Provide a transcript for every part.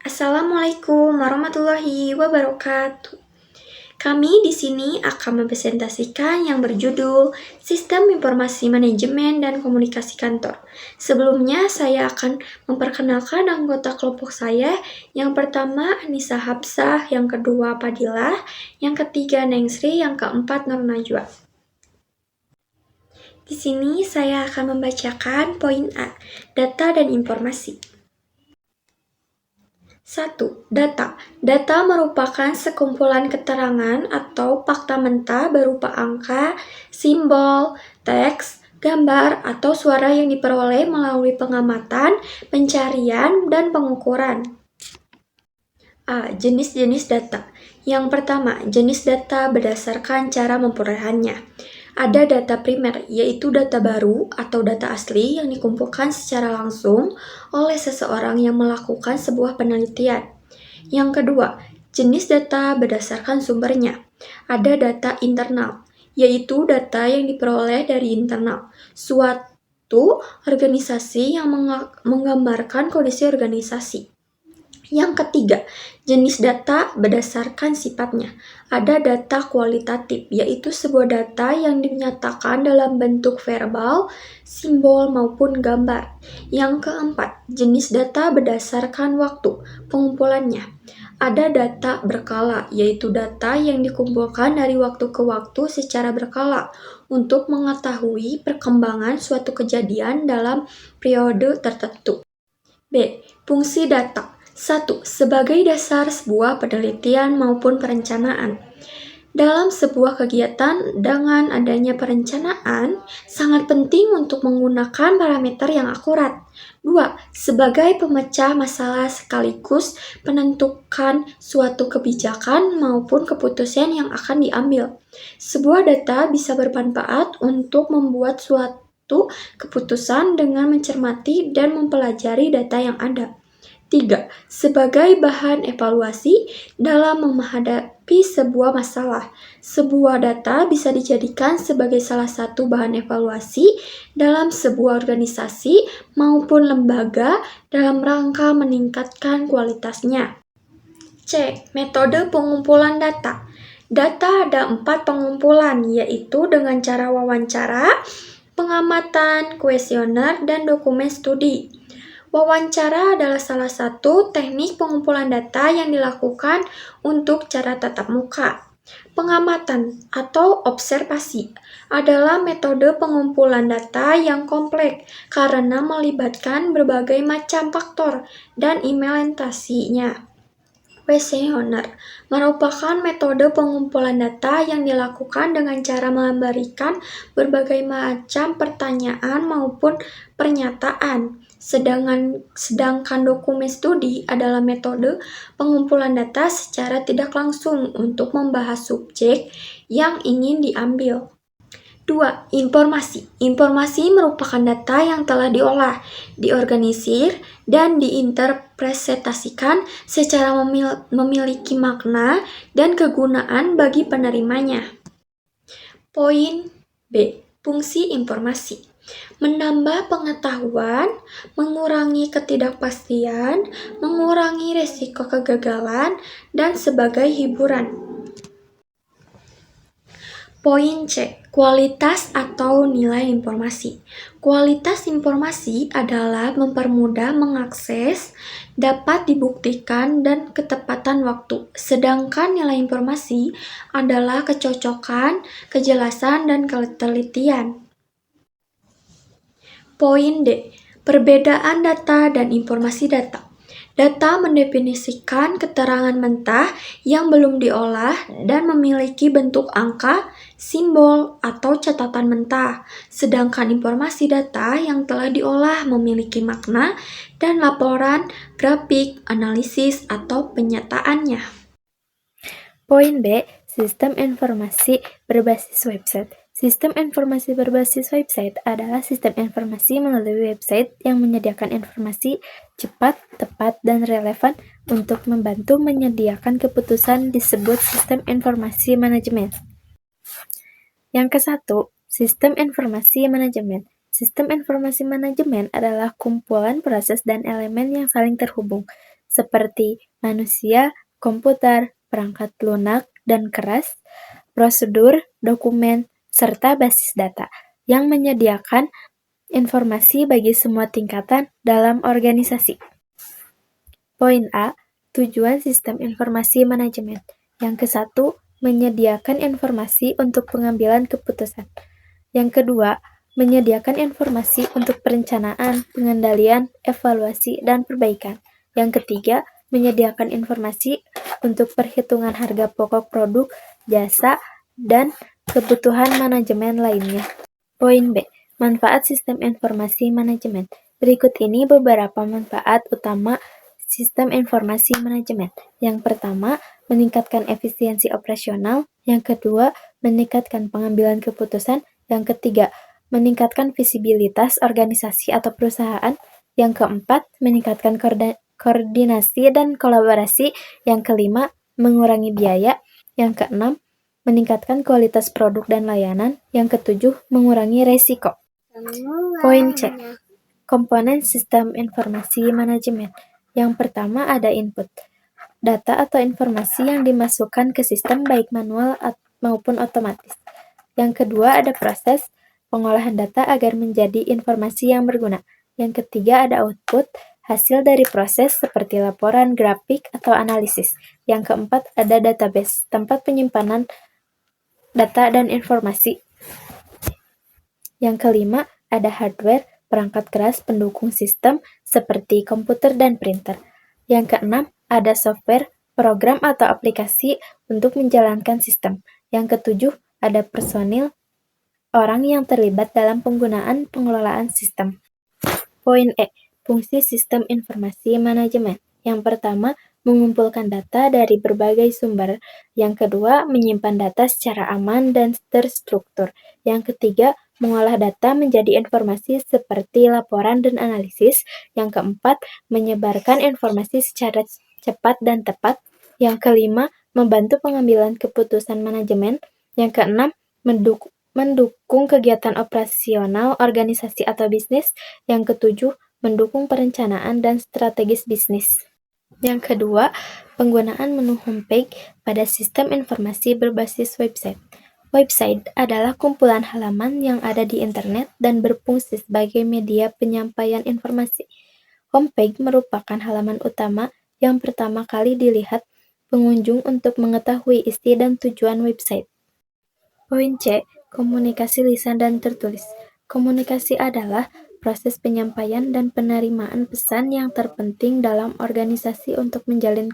Assalamualaikum warahmatullahi wabarakatuh. Kami di sini akan mempresentasikan yang berjudul Sistem Informasi Manajemen dan Komunikasi Kantor. Sebelumnya, saya akan memperkenalkan anggota kelompok saya. Yang pertama, Anissa Hapsah, yang kedua, Padilah, yang ketiga, Nengsri, yang keempat, Nur Najwa. Di sini saya akan membacakan poin A, data dan informasi. 1. Data. Data merupakan sekumpulan keterangan atau fakta mentah berupa angka, simbol, teks, gambar, atau suara yang diperoleh melalui pengamatan, pencarian, dan pengukuran. A. Jenis-jenis data. Yang pertama, jenis data berdasarkan cara memperolehannya. Ada data primer, yaitu data baru atau data asli yang dikumpulkan secara langsung oleh seseorang yang melakukan sebuah penelitian. Yang kedua, jenis data berdasarkan sumbernya. Ada data internal, yaitu data yang diperoleh dari internal suatu organisasi yang menggambarkan kondisi organisasi. Yang ketiga, jenis data berdasarkan sifatnya. Ada data kualitatif, yaitu sebuah data yang dinyatakan dalam bentuk verbal, simbol, maupun gambar. Yang keempat, jenis data berdasarkan waktu pengumpulannya. Ada data berkala, yaitu data yang dikumpulkan dari waktu ke waktu secara berkala untuk mengetahui perkembangan suatu kejadian dalam periode tertentu. B. Fungsi data. 1. Sebagai dasar sebuah penelitian maupun perencanaan. Dalam sebuah kegiatan, dengan adanya perencanaan, sangat penting untuk menggunakan parameter yang akurat. 2. Sebagai pemecah masalah sekaligus penentukan suatu kebijakan maupun keputusan yang akan diambil. Sebuah data bisa bermanfaat untuk membuat suatu keputusan dengan mencermati dan mempelajari data yang ada. 3. Sebagai bahan evaluasi dalam menghadapi sebuah masalah. Sebuah data bisa dijadikan sebagai salah satu bahan evaluasi dalam sebuah organisasi maupun lembaga dalam rangka meningkatkan kualitasnya. C. Metode pengumpulan data. Data ada 4 pengumpulan, yaitu dengan cara wawancara, pengamatan, kuesioner, dan dokumen studi. Wawancara adalah salah satu teknik pengumpulan data yang dilakukan untuk cara tatap muka. Pengamatan atau observasi adalah metode pengumpulan data yang kompleks karena melibatkan berbagai macam faktor dan implementasinya. Questionnaire merupakan metode pengumpulan data yang dilakukan dengan cara memberikan berbagai macam pertanyaan maupun pernyataan. Sedangkan dokumen studi adalah metode pengumpulan data secara tidak langsung untuk membahas subjek yang ingin diambil. 2. Informasi. Informasi merupakan data yang telah diolah, diorganisir, dan diinterpretasikan secara memiliki makna dan kegunaan bagi penerimanya. Poin B. Fungsi informasi. Menambah pengetahuan, mengurangi ketidakpastian, mengurangi risiko kegagalan, dan sebagai hiburan. Poin C. Kualitas atau nilai informasi. Kualitas informasi adalah mempermudah mengakses, dapat dibuktikan, dan ketepatan waktu. Sedangkan nilai informasi adalah kecocokan, kejelasan, dan ketelitian. Poin D. Perbedaan data dan informasi data. Data mendefinisikan keterangan mentah yang belum diolah dan memiliki bentuk angka, simbol, atau catatan mentah. Sedangkan informasi data yang telah diolah memiliki makna dan laporan, grafik, analisis, atau penyataannya. Poin B. Sistem informasi berbasis website. Sistem informasi berbasis website adalah sistem informasi melalui website yang menyediakan informasi cepat, tepat, dan relevan untuk membantu menyediakan keputusan disebut sistem informasi manajemen. Yang ke-1, sistem informasi manajemen. Sistem informasi manajemen adalah kumpulan proses dan elemen yang saling terhubung, seperti manusia, komputer, perangkat lunak dan keras, prosedur, dokumen, serta basis data yang menyediakan informasi bagi semua tingkatan dalam organisasi. Poin A, tujuan sistem informasi manajemen. Yang ke-1, menyediakan informasi untuk pengambilan keputusan. Yang kedua, menyediakan informasi untuk perencanaan, pengendalian, evaluasi, dan perbaikan. Yang ketiga, menyediakan informasi untuk perhitungan harga pokok produk, jasa, dan kebutuhan manajemen lainnya. Poin B, manfaat sistem informasi manajemen. Berikut ini beberapa manfaat utama sistem informasi manajemen. Yang pertama, meningkatkan efisiensi operasional. Yang kedua, meningkatkan pengambilan keputusan. Yang ketiga, meningkatkan visibilitas organisasi atau perusahaan. Yang keempat, meningkatkan koordinasi dan kolaborasi. Yang kelima, mengurangi biaya. Yang keenam, meningkatkan kualitas produk dan layanan. Yang ketujuh, mengurangi resiko. Poin C, komponen sistem informasi manajemen. Yang pertama ada input, data atau informasi yang dimasukkan ke sistem baik manual maupun otomatis. Yang kedua ada proses, pengolahan data agar menjadi informasi yang berguna. Yang ketiga ada output, hasil dari proses seperti laporan, grafik, atau analisis. Yang keempat ada database, tempat penyimpanan data dan informasi. Yang kelima, ada hardware, perangkat keras pendukung sistem seperti komputer dan printer. Yang keenam, ada software, program atau aplikasi untuk menjalankan sistem. Yang ketujuh, ada personil, orang yang terlibat dalam penggunaan pengelolaan sistem. Poin E, fungsi sistem informasi manajemen. Yang pertama, mengumpulkan data dari berbagai sumber. Yang kedua, menyimpan data secara aman dan terstruktur. Yang ketiga, mengolah data menjadi informasi seperti laporan dan analisis. Yang keempat, menyebarkan informasi secara cepat dan tepat. Yang kelima, membantu pengambilan keputusan manajemen. Yang keenam, mendukung kegiatan operasional organisasi atau bisnis. Yang ketujuh, mendukung perencanaan dan strategis bisnis. Yang kedua, penggunaan menu homepage pada sistem informasi berbasis website. Website adalah kumpulan halaman yang ada di internet dan berfungsi sebagai media penyampaian informasi. Homepage merupakan halaman utama yang pertama kali dilihat pengunjung untuk mengetahui isi dan tujuan website. Poin C, komunikasi lisan dan tertulis. Komunikasi adalah proses penyampaian dan penerimaan pesan yang terpenting dalam organisasi untuk menjalin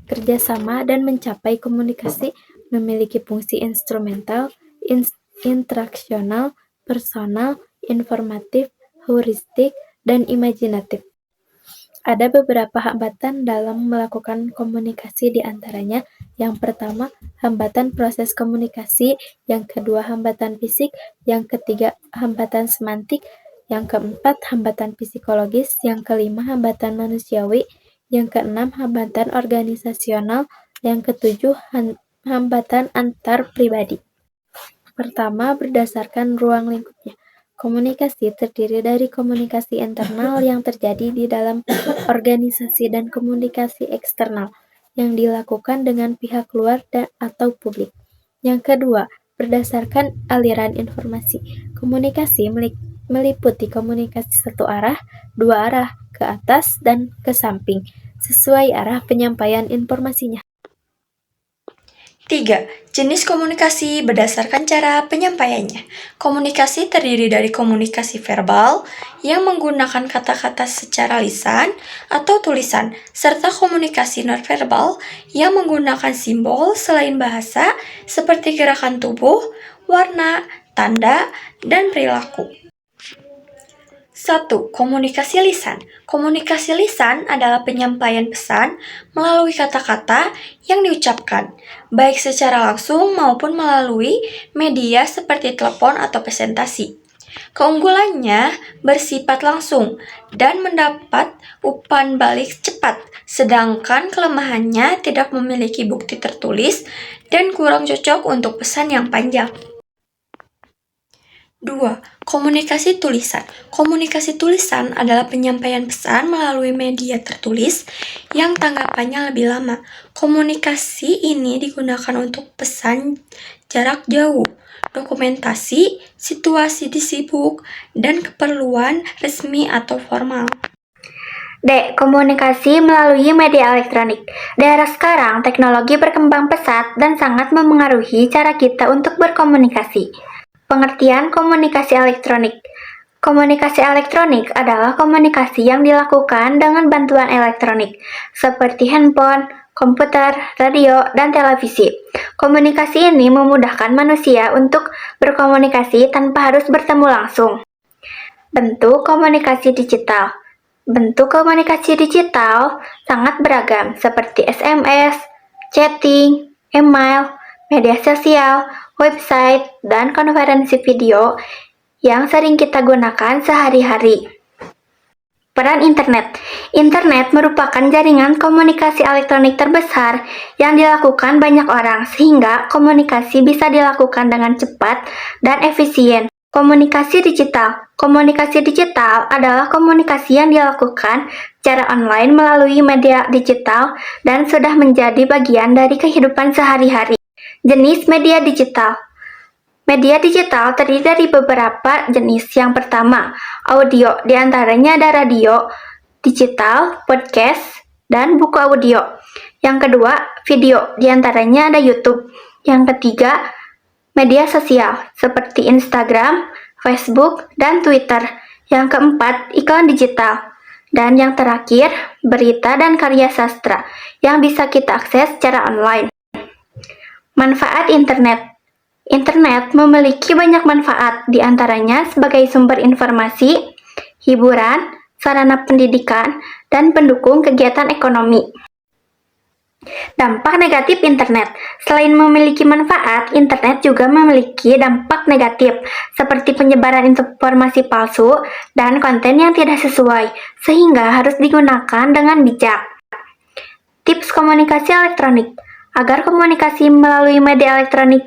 kerjasama dan mencapai komunikasi, memiliki fungsi instrumental, interaksional, personal, informatif, heuristik, dan imajinatif. Ada beberapa hambatan dalam melakukan komunikasi di antaranya. Yang pertama, hambatan proses komunikasi. Yang kedua, hambatan fisik. Yang ketiga, hambatan semantik. Yang keempat, hambatan psikologis. Yang kelima, hambatan manusiawi. Yang keenam, hambatan organisasional. Yang ketujuh, hambatan antar pribadi. Pertama, berdasarkan ruang lingkupnya. Komunikasi terdiri dari komunikasi internal yang terjadi di dalam organisasi dan komunikasi eksternal yang dilakukan dengan pihak luar atau publik. Yang kedua, berdasarkan aliran informasi. Komunikasi meliputi komunikasi satu arah, dua arah, ke atas, dan ke samping, sesuai arah penyampaian informasinya. 3. Jenis komunikasi berdasarkan cara penyampaiannya. Komunikasi terdiri dari komunikasi verbal yang menggunakan kata-kata secara lisan atau tulisan, serta komunikasi nonverbal yang menggunakan simbol selain bahasa seperti gerakan tubuh, warna, tanda, dan perilaku. 1. Komunikasi lisan. Komunikasi lisan adalah penyampaian pesan melalui kata-kata yang diucapkan, baik secara langsung maupun melalui media seperti telepon atau presentasi. Keunggulannya bersifat langsung dan mendapat umpan balik cepat, sedangkan kelemahannya tidak memiliki bukti tertulis dan kurang cocok untuk pesan yang panjang. 2. Komunikasi tulisan. Komunikasi tulisan adalah penyampaian pesan melalui media tertulis yang tanggapannya lebih lama. Komunikasi ini digunakan untuk pesan jarak jauh, dokumentasi, situasi sibuk, dan keperluan resmi atau formal. D. Komunikasi melalui media elektronik. Di era sekarang, teknologi berkembang pesat dan sangat memengaruhi cara kita untuk berkomunikasi. Pengertian komunikasi elektronik. Komunikasi elektronik adalah komunikasi yang dilakukan dengan bantuan elektronik, seperti handphone, komputer, radio, dan televisi. Komunikasi ini memudahkan manusia untuk berkomunikasi tanpa harus bertemu langsung. Bentuk komunikasi digital. Bentuk komunikasi digital sangat beragam, seperti SMS, chatting, email, media sosial, website, dan konferensi video yang sering kita gunakan sehari-hari. Peran internet. Internet merupakan jaringan komunikasi elektronik terbesar yang dilakukan banyak orang, sehingga komunikasi bisa dilakukan dengan cepat dan efisien. Komunikasi digital. Komunikasi digital adalah komunikasi yang dilakukan secara online melalui media digital dan sudah menjadi bagian dari kehidupan sehari-hari. Jenis media digital. Media digital terdiri dari beberapa jenis. Yang pertama, audio. Di antaranya ada radio, digital, podcast, dan buku audio. Yang kedua, video. Di antaranya ada YouTube. Yang ketiga, media sosial seperti Instagram, Facebook, dan Twitter. Yang keempat, iklan digital. Dan yang terakhir, berita dan karya sastra yang bisa kita akses secara online. Manfaat internet. Internet memiliki banyak manfaat, di antaranya sebagai sumber informasi, hiburan, sarana pendidikan, dan pendukung kegiatan ekonomi. Dampak negatif internet. Selain memiliki manfaat, internet juga memiliki dampak negatif, seperti penyebaran informasi palsu dan konten yang tidak sesuai, sehingga harus digunakan dengan bijak. Tips komunikasi elektronik. Agar komunikasi melalui media elektronik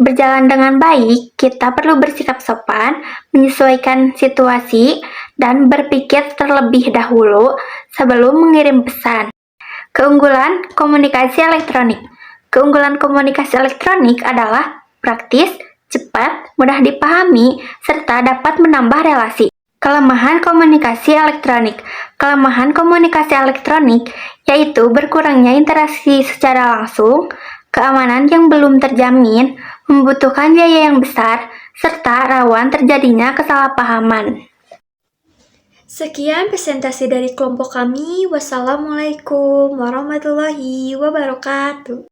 berjalan dengan baik, kita perlu bersikap sopan, menyesuaikan situasi, dan berpikir terlebih dahulu sebelum mengirim pesan. Keunggulan komunikasi elektronik. Keunggulan komunikasi elektronik adalah praktis, cepat, mudah dipahami, serta dapat menambah relasi. Kelemahan komunikasi elektronik. Kelemahan komunikasi elektronik yaitu berkurangnya interaksi secara langsung, keamanan yang belum terjamin, membutuhkan biaya yang besar, serta rawan terjadinya kesalahpahaman. Sekian presentasi dari kelompok kami. Wassalamualaikum warahmatullahi wabarakatuh.